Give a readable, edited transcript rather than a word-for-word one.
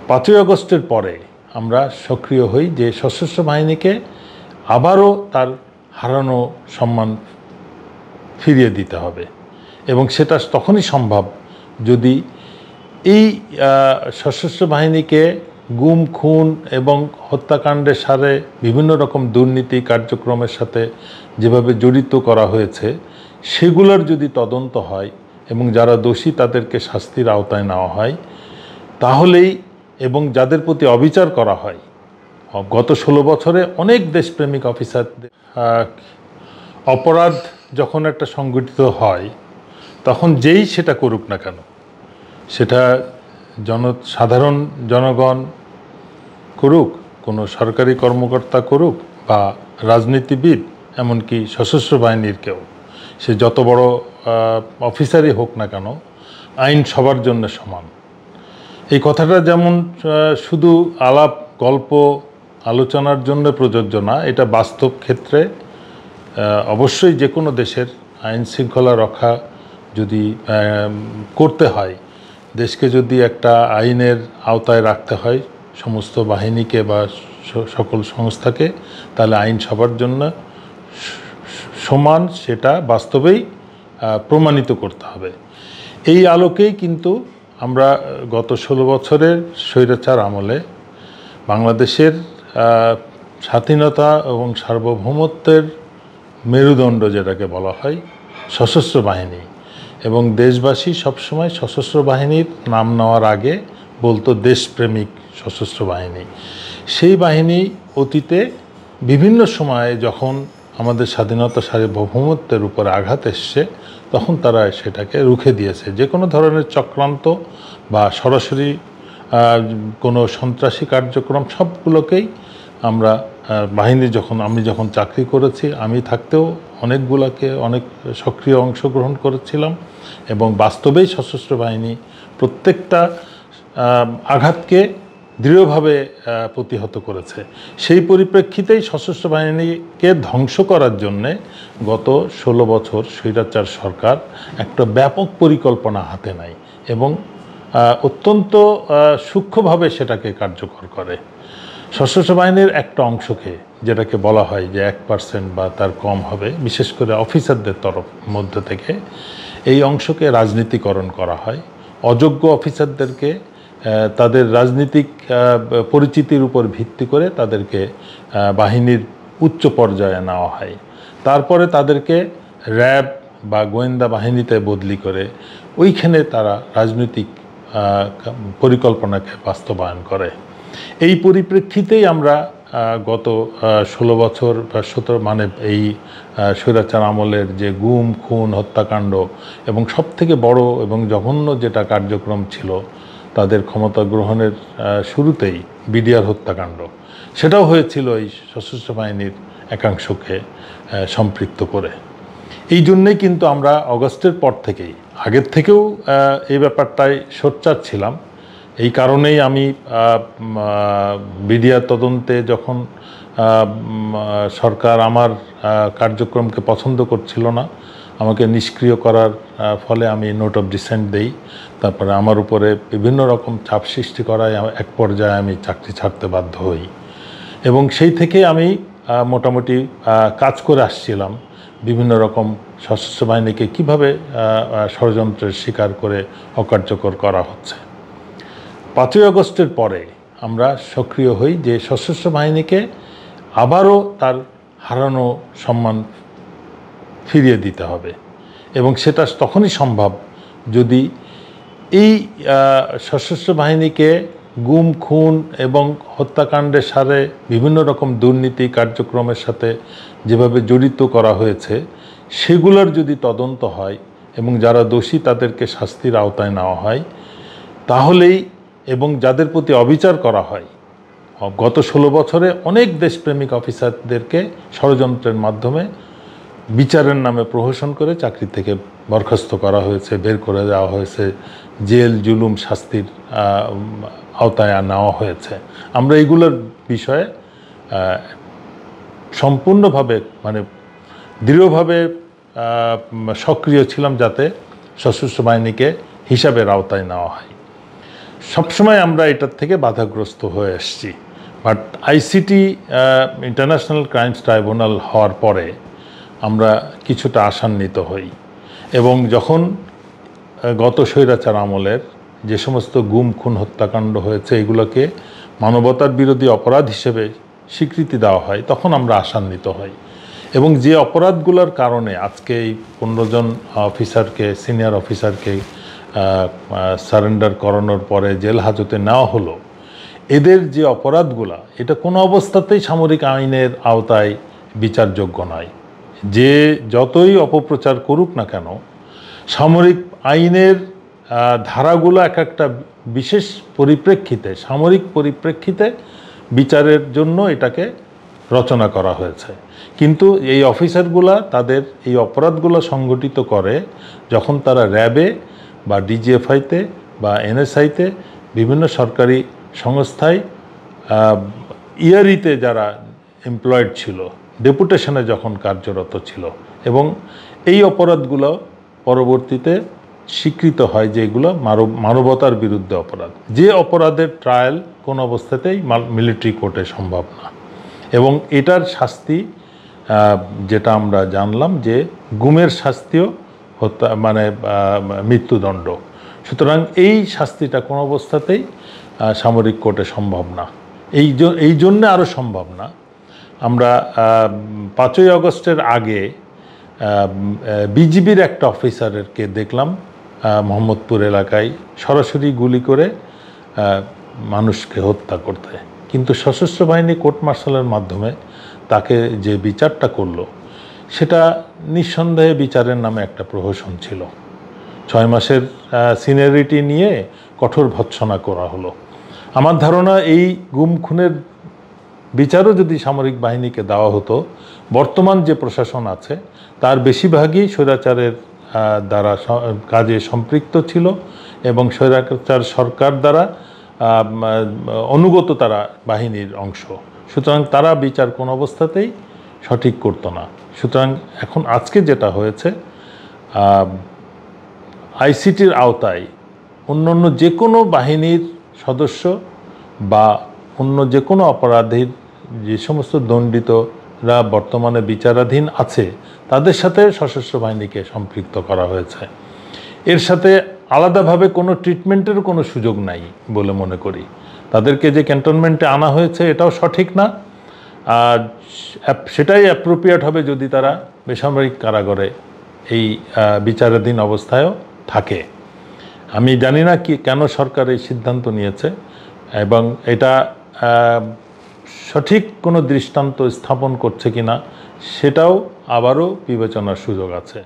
5ই আগস্টের পরে আমরা সক্রিয় হই যে সশস্ত্র বাহিনীকে আবারও তার হারানো সম্মান ফিরিয়ে দিতে হবে এবং সেটা তখনই সম্ভব যদি এই সশস্ত্র বাহিনীকে গুম খুন এবং হত্যাকাণ্ডের সাথে বিভিন্ন রকম দুর্নীতি কার্যক্রমের সাথে যেভাবে জড়িত করা হয়েছে সেগুলোর যদি তদন্ত হয় এবং যারা দোষী তাদেরকে শাস্তির আওতায় নেওয়া হয় তাহলেই এবং যাদের প্রতি অবিচার করা হয় গত 16 বছরে অনেক দেশপ্রেমিক অফিসারদের অপরাধ যখন একটা সংগঠিত হয় তখন যেই সেটা করুক না কেন, সেটা সাধারণ জনগণ করুক, কোনো সরকারি কর্মকর্তা করুক বা রাজনীতিবিদ, এমনকি সশস্ত্র বাহিনীর কেউ, সে যত বড় অফিসারই হোক না কেন, আইন সবার জন্য সমান। এই কথাটা যেমন শুধু আলাপ গল্প আলোচনার জন্য প্রযোজ্য না, এটা বাস্তব ক্ষেত্রে অবশ্যই যে কোনো দেশের আইন শৃঙ্খলা রক্ষা যদি করতে হয়, দেশকে যদি একটা আইনের আওতায় রাখতে হয় সমস্ত বাহিনীকে বা সকল সংস্থাকে, তাহলে আইন সবার জন্য সমান, সেটা বাস্তবেই প্রমাণিত করতে হবে। এই আলোকেই কিন্তু আমরা গত 16 বছরের স্বৈরাচার আমলে বাংলাদেশের স্বাধীনতা এবং সার্বভৌমত্বের মেরুদণ্ড যেটাকে বলা হয় সশস্ত্র বাহিনী, এবং দেশবাসী সবসময় সশস্ত্র বাহিনীর নাম নেওয়ার আগে বলতো দেশপ্রেমিক সশস্ত্র বাহিনী। সেই বাহিনী অতীতে বিভিন্ন সময়ে যখন আমাদের স্বাধীনতা সার্বভৌমত্বের উপরে আঘাত এসছে তখন তারা সেটাকে রুখে দিয়েছে। যে কোনো ধরনের চক্রান্ত বা সরাসরি কোনো সন্ত্রাসী কার্যক্রম সবগুলোকেই আমরা আমি যখন চাকরি করেছি, আমি থাকতেও অনেক সক্রিয় অংশগ্রহণ করেছিলাম এবং বাস্তবেই সশস্ত্র বাহিনী প্রত্যেকটা আঘাতকে দৃঢ়ভাবে প্রতিহত করেছে। সেই পরিপ্রেক্ষিতেই সশস্ত্র বাহিনীকে ধ্বংস করার জন্যে গত 16 বছর স্বৈরাচার সরকার একটা ব্যাপক পরিকল্পনা হাতে নেয় এবং অত্যন্ত সূক্ষ্মভাবে সেটাকে কার্যকর করে। সশস্ত্র বাহিনীর একটা অংশকে, যেটাকে বলা হয় যে 1% বা তার কম হবে, বিশেষ করে অফিসারদের মধ্য থেকে এই অংশকে রাজনীতিকরণ করা হয়। অযোগ্য অফিসারদেরকে তাদের রাজনীতিক পরিচিতির উপর ভিত্তি করে তাদেরকে বাহিনীর উচ্চ পর্যায়ে নেওয়া হয়। তারপরে তাদেরকে র্যাব বা গোয়েন্দা বাহিনীতে বদলি করে ওইখানে তারা রাজনৈতিক পরিকল্পনাকে বাস্তবায়ন করে। এই পরিপ্রেক্ষিতেই আমরা গত 16 বছর বা 17 এই স্বৈরাচার আমলের যে গুম খুন হত্যাকাণ্ড এবং সবথেকে বড় এবং জঘন্য যেটা কার্যক্রম ছিল তাদের ক্ষমতা গ্রহণের শুরুতেই বিডিআর হত্যাকাণ্ড, সেটাও হয়েছিল এই সশস্ত্র বাহিনীর একাংশকে সম্পৃক্ত করে। এই জন্যেই কিন্তু আমরা অগস্টের পর থেকেই, আগের থেকেও এই ব্যাপারটায় সোচ্চার ছিলাম। এই কারণেই আমি বিডিআর তদন্তে যখন সরকার আমার কার্যক্রমকে পছন্দ করছিল না, আমাকে নিষ্ক্রিয় করার ফলে আমি নোট অফ ডিসেন্ট দেই। তারপরে আমার উপরে বিভিন্ন রকম চাপ সৃষ্টি করায় এক পর্যায়ে আমি চাকরি ছাড়তে বাধ্য হই এবং সেই থেকে আমি মোটামুটি কাজ করে আসছিলাম বিভিন্ন রকম সশস্ত্র বাহিনীকে কীভাবে ষড়যন্ত্রের শিকার করে অকার্যকর করা হচ্ছে। 5ই আগস্টের পরে আমরা সক্রিয় হই যে সশস্ত্র বাহিনীকে আবারও তার হারানো সম্মান ফিরিয়ে দিতে হবে এবং সেটা তখনই সম্ভব যদি এই সশস্ত্র বাহিনীকে গুম খুন এবং হত্যাকাণ্ডের সাথে বিভিন্ন রকম দুর্নীতি কার্যক্রমের সাথে যেভাবে জড়িত করা হয়েছে সেগুলোর যদি তদন্ত হয় এবং যারা দোষী তাদেরকে শাস্তির আওতায় নেওয়া হয় তাহলেই, এবং যাদের প্রতি অবিচার করা হয়, গত 16 বছরে অনেক দেশপ্রেমিক অফিসারদেরকে ষড়যন্ত্রের মাধ্যমে বিচারের নামে প্রহসন করে চাকরি থেকে বরখাস্ত করা হয়েছে, বের করে দেওয়া হয়েছে, জেল জুলুম শাস্তির আওতায় নেওয়া হয়েছে। আমরা এইগুলোর বিষয়ে সম্পূর্ণভাবে দৃঢ়ভাবে সক্রিয় ছিলাম যাতে সশস্ত্র বাহিনীকে হিসাবের আওতায় নেওয়া হয়। সবসময় আমরা এটার থেকে বাধাগ্রস্ত হয়ে আসছি। But ICT international crimes tribunal হওয়ার পরে আমরা কিছুটা আশান্বিত হই, এবং যখন গত স্বৈরাচার আমলের যে সমস্ত গুম খুন হত্যাকাণ্ড হয়েছে এগুলোকে মানবতার বিরোধী অপরাধ হিসেবে স্বীকৃতি দেওয়া হয়, তখন আমরা আশান্বিত হই। এবং যে অপরাধগুলোর কারণে আজকে এই 15 জন অফিসারকে, সিনিয়র অফিসারকে সারেন্ডার করানোর পরে জেল হাজতে নেওয়া হলো, এদের যে অপরাধগুলা, এটা কোনো অবস্থাতেই সামরিক আইনের আওতায় বিচারযোগ্য নয়। যে যতই অপপ্রচার করুক না কেন, সামরিক আইনের ধারাগুলো এক একটা বিশেষ পরিপ্রেক্ষিতে, সামরিক পরিপ্রেক্ষিতে বিচারের জন্য এটাকে রচনা করা হয়েছে। কিন্তু এই অফিসারগুলা তাদের এই অপরাধগুলো সংগঠিত করে যখন তারা র্যাবে বা ডিজিএফআইতে বা এনএসআইতে, বিভিন্ন সরকারি সংস্থায় ইয়ারিতে যারা এমপ্লয়েড ছিল, ডেপুটেশনে যখন কার্যরত ছিল, এবং এই অপরাধগুলো পরবর্তীতে স্বীকৃত হয় যে এগুলো মানবতার বিরুদ্ধে অপরাধ। যে অপরাধের ট্রায়াল কোন অবস্থাতেই মিলিটারি কোর্টে সম্ভব না, এবং এটার শাস্তি যেটা আমরা জানলাম যে গুমের শাস্তিও হত্যা মানে মৃত্যুদণ্ড। সুতরাং এই শাস্তিটা কোনো অবস্থাতেই সামরিক কোর্টে সম্ভব না। এই জন্যে আরও সম্ভব না। আমরা 5ই আগস্টের আগে বিজিবির একটা অফিসারকে দেখলাম মোহাম্মদপুর এলাকায় সরাসরি গুলি করে মানুষকে হত্যা করতে, কিন্তু সশস্ত্র বাহিনী কোর্ট মার্শালের মাধ্যমে তাকে যে বিচারটা করলো, সেটা নিঃসন্দেহে বিচারের নামে একটা প্রহসন ছিল। 6 মাসের সিনিয়রিটি নিয়ে কঠোর ভৎসনা করা হলো। আমার ধারণা এই গুম খুনের বিচারও যদি সামরিক বাহিনীকে দেওয়া হতো, বর্তমান যে প্রশাসন আছে তার বেশিরভাগই স্বৈরাচারের দ্বারা কাজে সম্পৃক্ত ছিল, এবং স্বৈরাচার সরকার দ্বারা অনুগত তারা বাহিনীর অংশ। সুতরাং তারা বিচার কোন অবস্থাতেই সঠিক করতো না। সুতরাং এখন আজকে যেটা হয়েছে, আইসিটির আওতায় অন্য যে কোনো বাহিনীর সদস্য বা অন্য যে কোনো অপরাধীর যে সমস্ত দণ্ডিতরা বর্তমানে বিচারাধীন আছে, তাদের সাথে সশস্ত্র বাহিনীকে সম্পৃক্ত করা হয়েছে। এর সাথে আলাদাভাবে কোনো ট্রিটমেন্টের কোনো সুযোগ নাই বলে মনে করি। তাদেরকে যে ক্যান্টনমেন্টে আনা হয়েছে এটাও সঠিক না, আর সেটাই অ্যাপ্রোপ্রিয়েট হবে যদি তারা বেসামরিক কারাগারে এই বিচারাধীন অবস্থায়ও থাকে। আমি জানি না কেন সরকার এই সিদ্ধান্ত নিয়েছে, এবং এটা সঠিক কোনো দৃষ্টান্ত স্থাপন করছে কিনা সেটাও আবারও বিবেচনার সুযোগ আছে।